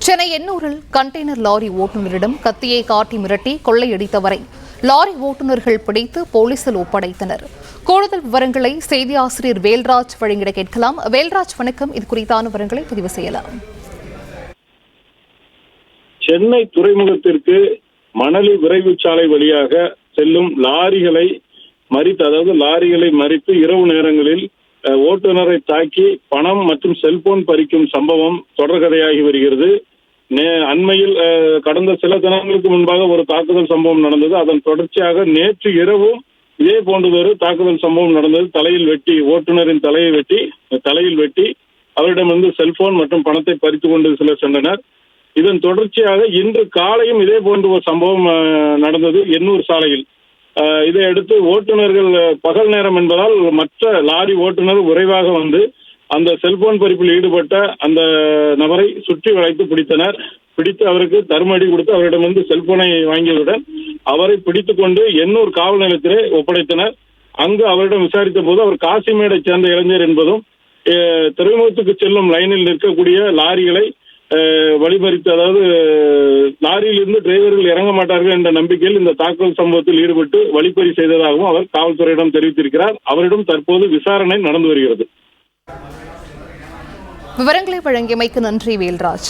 Chennai எண்ணூரில் container lorry ஓட்டுநரிடம் கத்தியை காட்டி மிரட்டி கொள்ளையடித்தவரை லாரி ஓட்டுநர்கள் பிடித்து போலீசில் ஒப்படைத்தனர். கூடுதல் விவரங்களை செய்தி ஆசிரியர் வேல்ராஜ் வழங்கிட கேட்கலாம். வேல்ராஜ், வணக்கம். இது குறித்தான விவரங்களை பதிவு செய்யலாம். சென்னை துறைமுகத்திற்கு மணலி விரைவு சாலை வழியாக செல்லும் லாரிகளை மறித்து இரவு நேரங்களில் ஓட்டுநரை தாக்கி பணம் மற்றும் செல்போன் பறிக்கும் சம்பவம் தொடர்கதையாகி வருகிறது. அண்மையில் கடந்த சில தினங்களுக்கு முன்பாக ஒரு தாக்குதல் சம்பவம் நடந்தது. அதன் தொடர்ச்சியாக நேற்று இரவும் இதே போன்றதொரு தாக்குதல் சம்பவம் நடந்தது. ஓட்டுநரின் தலையில் வெட்டி அவரிடமிருந்து செல்போன் மற்றும் பணத்தை பறித்துக் கொண்டு சிலர் சென்றனர். இதன் தொடர்ச்சியாக இன்று காலையும் இதே போன்ற ஒரு சம்பவம் நடந்தது எண்ணூர் சாலையில். இதையடுத்து ஓட்டுநர்கள் பகல் நேரம் என்பதால் மற்ற லாரி ஓட்டுநர் விரைவாக வந்து அந்த செல்போன் பறிப்பில் ஈடுபட்ட அந்த நபரை சுற்றி வளைத்து பிடித்து அவருக்கு தர்மடி கொடுத்து அவரிடமிருந்து செல்போனை வாங்கியதுடன் அவரை பிடித்துக் கொண்டு எண்ணூர் காவல் நிலையத்திலே ஒப்படைத்தனர். அங்கு அவரிடம் விசாரித்த போது அவர் காசிமேடை சேர்ந்த இளைஞர் என்பதும் துறைமுகத்துக்கு செல்லும் லைனில் நிற்கக்கூடிய லாரிகளை வழிமறித்து, அதாவது லாரியில் இருந்து டிரைவர்கள் இறங்க மாட்டார்கள் என்ற நம்பிக்கையில் இந்த தாக்குதல் சம்பவத்தில் ஈடுபட்டு வழிப்பறி செய்ததாகவும் அவர் காவல்துறையிடம் தெரிவித்திருக்கிறார். அவரிடம் தற்போது விசாரணை நடந்து வருகிறது. விவரங்களை வழங்கியமைக்கு நன்றி வேல்ராஜ்.